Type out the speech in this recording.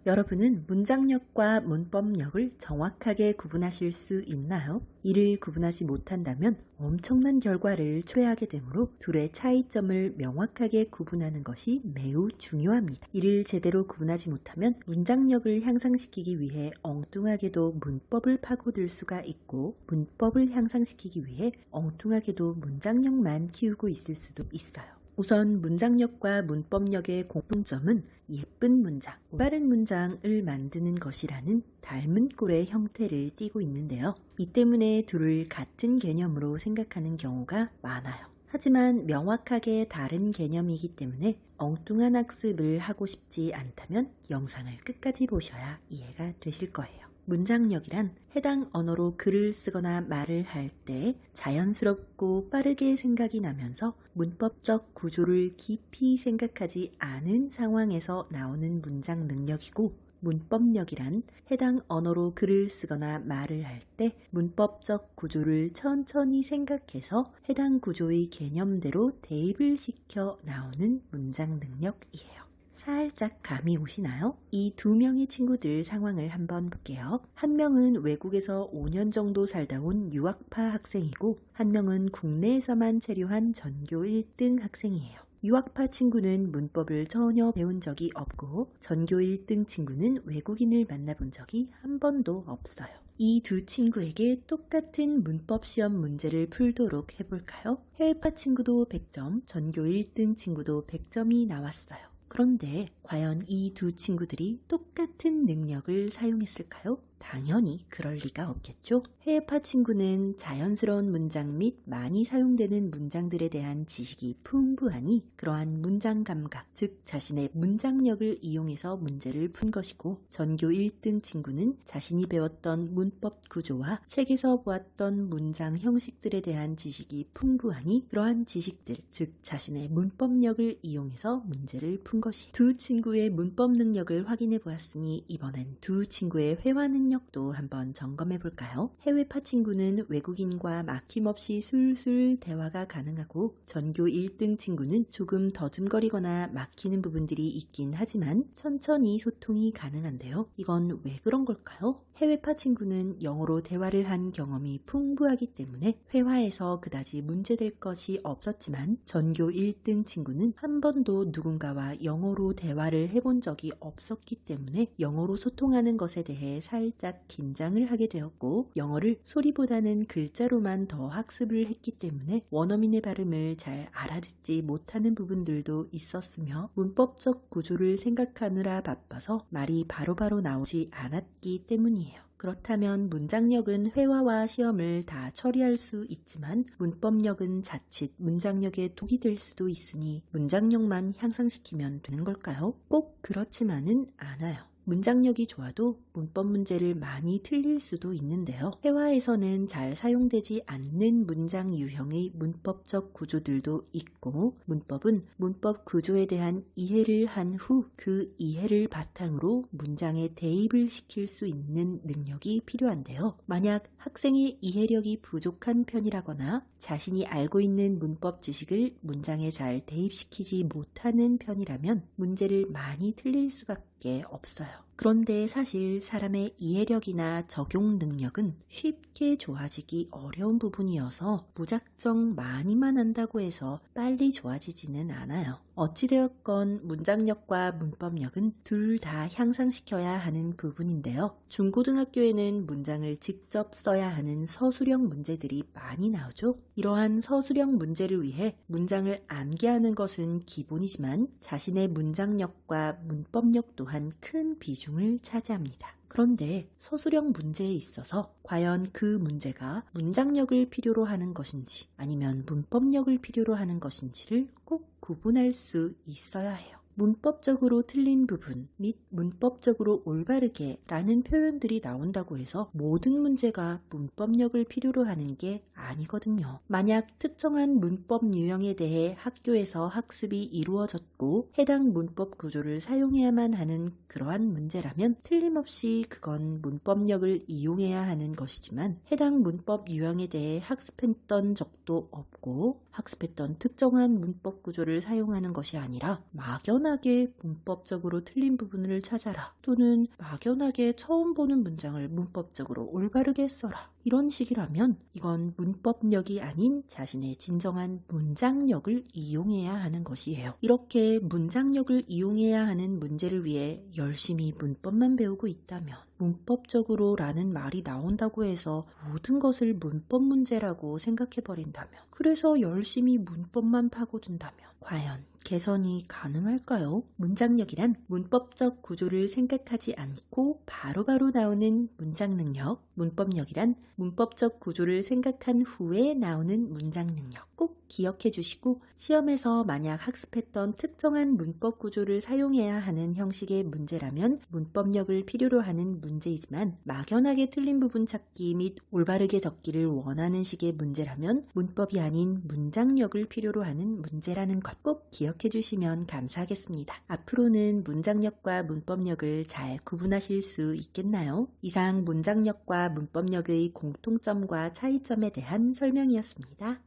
여러분은 문장력과 문법력을 정확하게 구분하실 수 있나요? 이를 구분하지 못한다면 엄청난 결과를 초래하게 되므로 둘의 차이점을 명확하게 구분하는 것이 매우 중요합니다. 이를 제대로 구분하지 못하면 문장력을 향상시키기 위해 엉뚱하게도 문법을 파고들 수가 있고 문법을 향상시키기 위해 엉뚱하게도 문장력만 키우고 있을 수도 있어요. 우선 문장력과 문법력의 공통점은 예쁜 문장, 빠른 문장을 만드는 것이라는 닮은 꼴의 형태를 띠고 있는데요. 이 때문에 둘을 같은 개념으로 생각하는 경우가 많아요. 하지만 명확하게 다른 개념이기 때문에 엉뚱한 학습을 하고 싶지 않다면 영상을 끝까지 보셔야 이해가 되실 거예요. 문장력이란 해당 언어로 글을 쓰거나 말을 할 때 자연스럽고 빠르게 생각이 나면서 문법적 구조를 깊이 생각하지 않은 상황에서 나오는 문장 능력이고, 문법력이란 해당 언어로 글을 쓰거나 말을 할 때 문법적 구조를 천천히 생각해서 해당 구조의 개념대로 대입을 시켜 나오는 문장 능력이에요. 살짝 감이 오시나요? 이 두 명의 친구들 상황을 한번 볼게요. 한 명은 외국에서 5년 정도 살다 온 유학파 학생이고 한 명은 국내에서만 체류한 전교 1등 학생이에요. 유학파 친구는 문법을 전혀 배운 적이 없고 전교 1등 친구는 외국인을 만나본 적이 한 번도 없어요. 이 두 친구에게 똑같은 문법 시험 문제를 풀도록 해볼까요? 해외파 친구도 100점, 전교 1등 친구도 100점이 나왔어요. 그런데 과연 이 두 친구들이 똑같은 능력을 사용했을까요? 당연히 그럴 리가 없겠죠. 해외파 친구는 자연스러운 문장 및 많이 사용되는 문장들에 대한 지식이 풍부하니 그러한 문장 감각, 즉 자신의 문장력을 이용해서 문제를 푼 것이고, 전교 1등 친구는 자신이 배웠던 문법 구조와 책에서 보았던 문장 형식들에 대한 지식이 풍부하니 그러한 지식들, 즉 자신의 문법력을 이용해서 문제를 푼 것이에요. 두 친구의 문법 능력을 확인해 보았으니 이번엔 두 친구의 회화 능력도 한번 점검해 볼까요? 해외파 친구는 외국인과 막힘없이 술술 대화가 가능하고 전교 1등 친구는 조금 더듬거리거나 막히는 부분들이 있긴 하지만 천천히 소통이 가능한데요. 이건 왜 그런 걸까요? 해외파 친구는 영어로 대화를 한 경험이 풍부하기 때문에 회화에서 그다지 문제될 것이 없었지만 전교 1등 친구는 한 번도 누군가와 영어로 대화를 해본 적이 없었기 때문에 영어로 소통하는 것에 대해 살짝 긴장을 하게 되었고, 영어를 소리보다는 글자로만 더 학습을 했기 때문에 원어민의 발음을 잘 알아듣지 못하는 부분들도 있었으며 문법적 구조를 생각하느라 바빠서 말이 바로바로 나오지 않았기 때문이에요. 그렇다면 문장력은 회화와 시험을 다 처리할 수 있지만 문법력은 자칫 문장력에 독이 될 수도 있으니 문장력만 향상시키면 되는 걸까요? 꼭 그렇지만은 않아요. 문장력이 좋아도 문법 문제를 많이 틀릴 수도 있는데요. 회화에서는 잘 사용되지 않는 문장 유형의 문법적 구조들도 있고, 문법은 문법 구조에 대한 이해를 한 후 그 이해를 바탕으로 문장에 대입을 시킬 수 있는 능력이 필요한데요. 만약 학생의 이해력이 부족한 편이라거나 자신이 알고 있는 문법 지식을 문장에 잘 대입시키지 못하는 편이라면 문제를 많이 틀릴 수밖에 없어요. 그런데 사실 사람의 이해력이나 적용 능력은 쉽게 좋아지기 어려운 부분이어서 무작정 많이만 한다고 해서 빨리 좋아지지는 않아요. 어찌되었건 문장력과 문법력은 둘 다 향상시켜야 하는 부분인데요. 중고등학교에는 문장을 직접 써야 하는 서술형 문제들이 많이 나오죠. 이러한 서술형 문제를 위해 문장을 암기하는 것은 기본이지만 자신의 문장력과 문법력 또한 큰 비중을 차지합니다. 그런데 서술형 문제에 있어서 과연 그 문제가 문장력을 필요로 하는 것인지 아니면 문법력을 필요로 하는 것인지를 꼭 구분할 수 있어야 해요. 문법적으로 틀린 부분 및 문법적으로 올바르게 라는 표현들이 나온다고 해서 모든 문제가 문법력을 필요로 하는 게 아니거든요. 만약 특정한 문법 유형에 대해 학교에서 학습이 이루어졌고 해당 문법 구조를 사용해야만 하는 그러한 문제라면 틀림없이 그건 문법력을 이용해야 하는 것이지만, 해당 문법 유형에 대해 학습했던 적도 없고 학습했던 특정한 문법 구조를 사용하는 것이 아니라 막연한 막연하게 문법적으로 틀린 부분을 찾아라 또는 막연하게 처음 보는 문장을 문법적으로 올바르게 써라. 이런 식이라면 이건 문법력이 아닌 자신의 진정한 문장력을 이용해야 하는 것이에요. 이렇게 문장력을 이용해야 하는 문제를 위해 열심히 문법만 배우고 있다면 문법적으로 라는 말이 나온다고 해서 모든 것을 문법 문제라고 생각해버린다면 그래서 열심히 문법만 파고든다면 과연 개선이 가능할까요? 문장력이란 문법적 구조를 생각하지 않고 바로바로 나오는 문장 능력, 문법력이란 문법적 구조를 생각한 후에 나오는 문장 능력. 꼭 기억해 주시고 시험에서 만약 학습했던 특정한 문법 구조를 사용해야 하는 형식의 문제라면 문법력을 필요로 하는 문제이지만 막연하게 틀린 부분 찾기 및 올바르게 적기를 원하는 식의 문제라면 문법이 아닌 문장력을 필요로 하는 문제라는 것 꼭 기억해 주시면 감사하겠습니다. 앞으로는 문장력과 문법력을 잘 구분하실 수 있겠나요? 이상 문장력과 문법력의 공통점과 차이점에 대한 설명이었습니다.